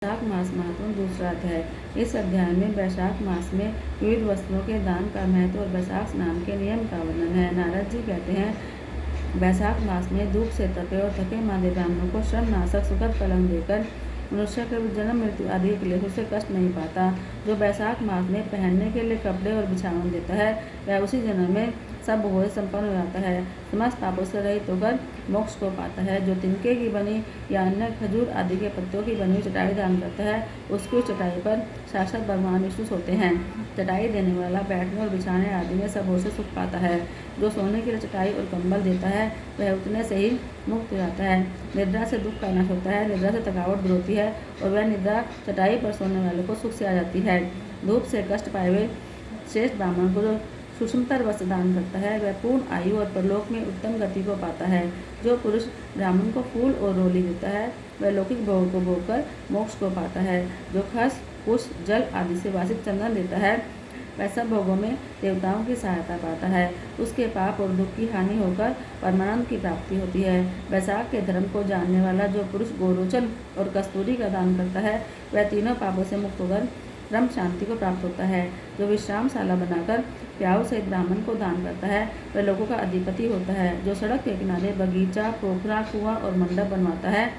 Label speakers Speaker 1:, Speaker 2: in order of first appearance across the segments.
Speaker 1: वैशाख मास महत्वपूर्ण दूसरा अध्याय। इस अध्याय में वैशाख मास में विविध वस्तुओं के दान का महत्व और वैशाख स्नान के नियम का वर्णन है। नारद जी कहते हैं, वैशाख मास में धूप से तपे और थके मांदे ब्राह्मणों को श्रम नाशक सुखद पलंग देकर मनुष्य के जन्म मृत्यु आदि के क्लेशों से कष्ट नहीं पाता। जो वैशाख मास में पहनने के लिए कपड़े और बिछावन देता है, वह उसी जन्म में सब भोग से संपन्न हो जाता है, समस्त पापों से रहित होकर मोक्ष को पाता है। जो तिनके की बनी या अन्य खजूर आदि के पत्तों की बनी हुई चटाई दान करता है, उसकी चटाई पर साक्षात भगवान विष्णु सोते हैं। चटाई देने वाला बैठने और बिछाने आदि में सब भोग से सुख पाता है। जो सोने के लिए चटाई और कंबल देता है, वह उतने से ही मुक्त हो जाता है। निद्रा से दुख का नाश होता है, निद्रा से थकावट दूर होती है और वह निद्रा चटाई पर सोने वाले को सुख से आ जाती है। धूप से कष्ट पाए हुए श्रेष्ठ ब्राह्मण को जो सूक्ष्मतर वस्त्र दान करता है, वह पूर्ण आयु और परलोक में उत्तम गति को पाता है। जो पुरुष ब्राह्मण को फूल और रोली देता है, वह लौकिक भोग को भोग कर मोक्ष को पाता है। जो खस, पुष्प, जल आदि से वासित चंदन देता है, वह सब भोगों में देवताओं की सहायता पाता है। उसके पाप और दुख की हानि होकर परमानंद की प्राप्ति होती है। वैशाख के धर्म को जानने वाला जो पुरुष गोरोचन और कस्तूरी का दान करता है, वह तीनों पापों से मुक्त होकर ब्रह्म शांति को प्राप्त होता है। जो विश्रामशाला बनाकर प्याऊ सहित ब्राह्मण को दान करता है, वह लोगों का अधिपति होता है। जो सड़क के किनारे बगीचा, पोखरा, कुआं और मंडप बनवाता है,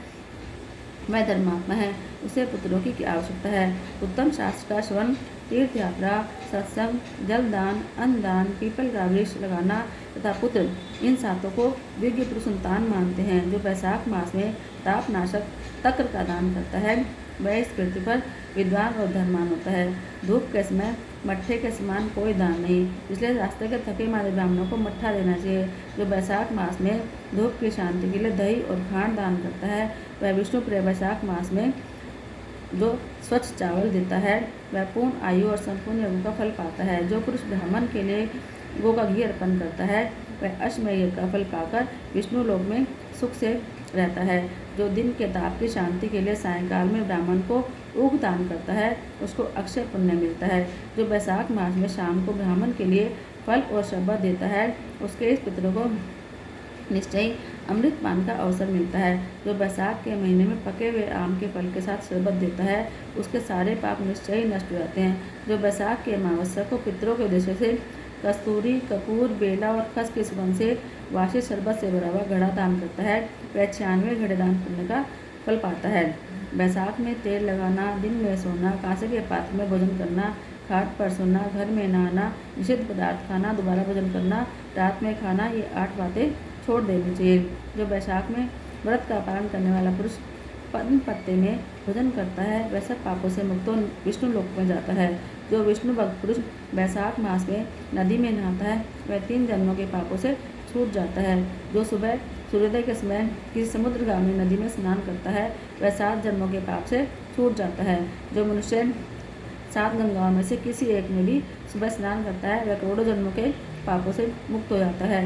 Speaker 1: वह धर्मात्मा है, उसे पुत्रों की क्या आवश्यकता है। उत्तम शास्त्र का श्रवण, तीर्थ यात्रा, सत्संग, जलदान, अन्नदान, पीपल का वृक्ष लगाना तथा पुत्र, इन सातों को दिव्य पुरुष संतान मानते हैं। जो वैशाख मास में तापनाशक तक्र का दान करता है, वह इस पृथ्वी पर विद्वान और धर्मान होता है। धूप के समय मट्ठे के समान कोई दान नहीं, इसलिए शास्त्र के थके मारे ब्राह्मणों को मट्ठा देना चाहिए। जो वैशाख मास में धूप की शांति के लिए दही और खांड दान करता है, वह विष्णु प्रिय वैशाख मास में जो स्वच्छ चावल देता है, वह पूर्ण आयु और संपूर्ण यज्ञ का फल पाता है। जो पुरुष ब्राह्मण के लिए गो का घी अर्पण करता है, वह अश्वमेध यज्ञ का फल पाकर विष्णु लोक में सुख से रहता है। जो दिन के ताप की शांति के लिए सायंकाल में ब्राह्मण को ऊख दान करता है, उसको अक्षय पुण्य मिलता है। जो वैशाख मास में शाम को ब्राह्मण के लिए फल और शरबत देता है, उसके इस पितरों को निश्चय अमृत पान का अवसर मिलता है। जो वैशाख के महीने में पके हुए आम के फल के साथ शरबत देता है, उसके सारे पाप निश्चय ही नष्ट हो जाते हैं। जो वैशाख के अमावस्या को पितरों के उद्देश्य से कस्तूरी, कपूर, बेला और खस के सुगंध से वासित शरबत से भरा हुआ घड़ा दान करता है, वह 96 घड़े दान करने का फल पाता है। वैशाख में तेल लगाना, दिन में सोना, कांसे के पात्र में भोजन करना, खाट पर सोना, घर में नहाना, निषिद्ध पदार्थ खाना, दोबारा भोजन करना, रात में खाना, ये 8 बातें छोड़ देनी चाहिए। जो वैशाख में व्रत का पालन करने वाला पुरुष पद्म पत्ते में भोजन करता है, वह सब पापों से मुक्त हो विष्णु लोक में जाता है। जो विष्णु भक्त पुरुष वैशाख मास में नदी में नहाता है, वह 3 जन्मों के पापों से छूट जाता है। जो सुबह सूर्योदय के समय किसी समुद्रगामी नदी में स्नान करता है, वह 7 जन्मों के पाप से छूट जाता है। जो मनुष्य 7 गंगाओं में से किसी एक में भी सुबह स्नान करता है, वह करोड़ों जन्मों के पापों से मुक्त हो जाता है।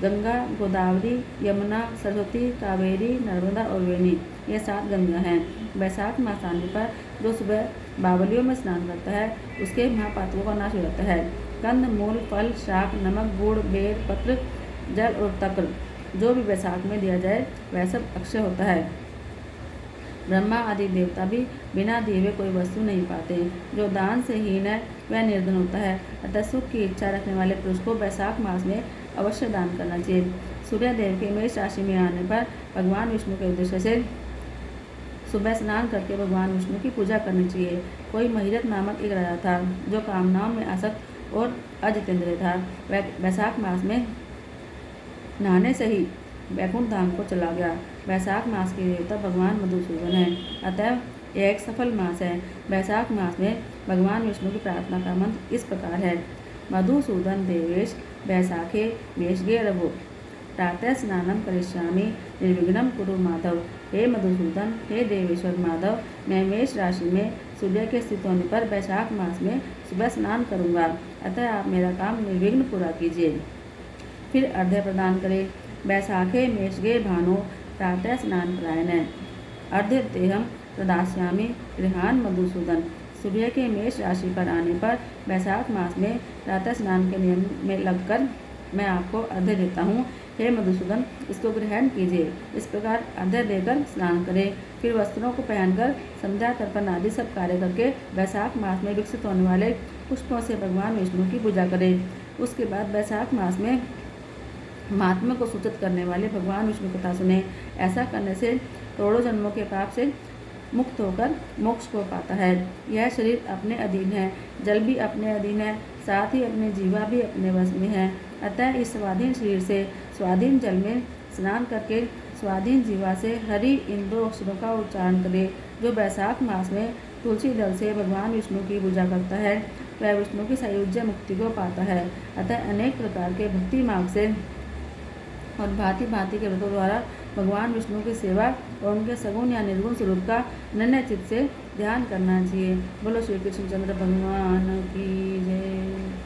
Speaker 1: गंगा, गोदावरी, यमुना, सरस्वती, कावेरी, नर्मदा और वेणी, ये 7 गंगा हैं। वैशाख मास आने पर जो सुबह बावलियों में स्नान करता है, उसके महापातकों का नाश हो जाता है। कंद, मूल, फल, शाक, नमक, गुड़, बेर, पत्र, जल और तक्र जो भी वैशाख में दिया जाए, वह सब अक्षय होता है। ब्रह्मा आदि देवता भी बिना दिए हुए कोई वस्तु नहीं पाते। जो दान से हीन है, वह निर्धन होता है। अतः सुख की इच्छा रखने वाले पुरुष को वैशाख मास में अवश्य दान करना चाहिए। सूर्य देव के मेष राशि में आने पर भगवान विष्णु के उद्देश्य से सुबह स्नान करके भगवान विष्णु की पूजा करनी चाहिए। कोई महिरथ नामक एक राजा था, जो कामनाओं में आसक्त और अजितेंद्रिय था। वह वैशाख मास में नहाने से ही वैकुंठ धाम को चला गया। वैशाख मास के देवता भगवान मधुसूदन है, अतः यह एक सफल मास है। वैशाख मास में भगवान विष्णु की प्रार्थना का मंत्र इस प्रकार है। मधुसूदन देवेश वैशाखे मेषगे रघु, प्रातः स्नानम करिष्यामि निर्विघ्नं कुरु माधव। हे मधुसूदन, हे देवेश्वर माधव, मैं मेष राशि में सूर्य के स्थित होने पर वैशाख मास में सुबह स्नान करूँगा, अतः आप मेरा काम निर्विघ्न पूरा कीजिए। फिर अर्घ्य प्रदान करें। वैशाखे मेषगे भानो प्रातः स्नान परायण, अर्घ्य देहम प्रदास्यामि गृहान मधुसूदन। सूर्य के मेष राशि पर आने पर वैशाख मास में प्रातः स्नान के नियम में लगकर मैं आपको अर्घ्य देता हूँ। हे मधुसूदन, इसको ग्रहण कीजिए। इस प्रकार अर्घ्य देकर स्नान करें। फिर वस्त्रों को पहनकर संध्या तर्पण आदि सब कार्य करके वैशाख मास में विकसित होने वाले पुष्पों से भगवान विष्णु की पूजा करें। उसके बाद वैशाख मास में महात्मा को सूचित करने वाले भगवान विष्णु कथा सुने। ऐसा करने से करोड़ों जन्मों के पाप से मुक्त होकर मोक्ष को पाता है। यह शरीर अपने अधीन है, जल भी अपने अधीन है, साथ ही अपने जीवा भी अपने वश में है। अतः इस स्वाधीन शरीर से स्वाधीन जल में स्नान करके स्वाधीन जीवा से हरि इन 2 अक्षरों का उच्चारण करें। जो वैशाख मास में तुलसी दल से भगवान विष्णु की पूजा करता है वह विष्णु की सायुज्य मुक्ति को पाता है। अतः अनेक प्रकार के भक्ति मार्ग से और भांति भांति के व्रतों द्वारा भगवान विष्णु की सेवा और उनके सगुण या निर्गुण स्वरूप का निर्णय चित्त से ध्यान करना चाहिए। बोलो श्री कृष्ण चंद्र भगवान की जय।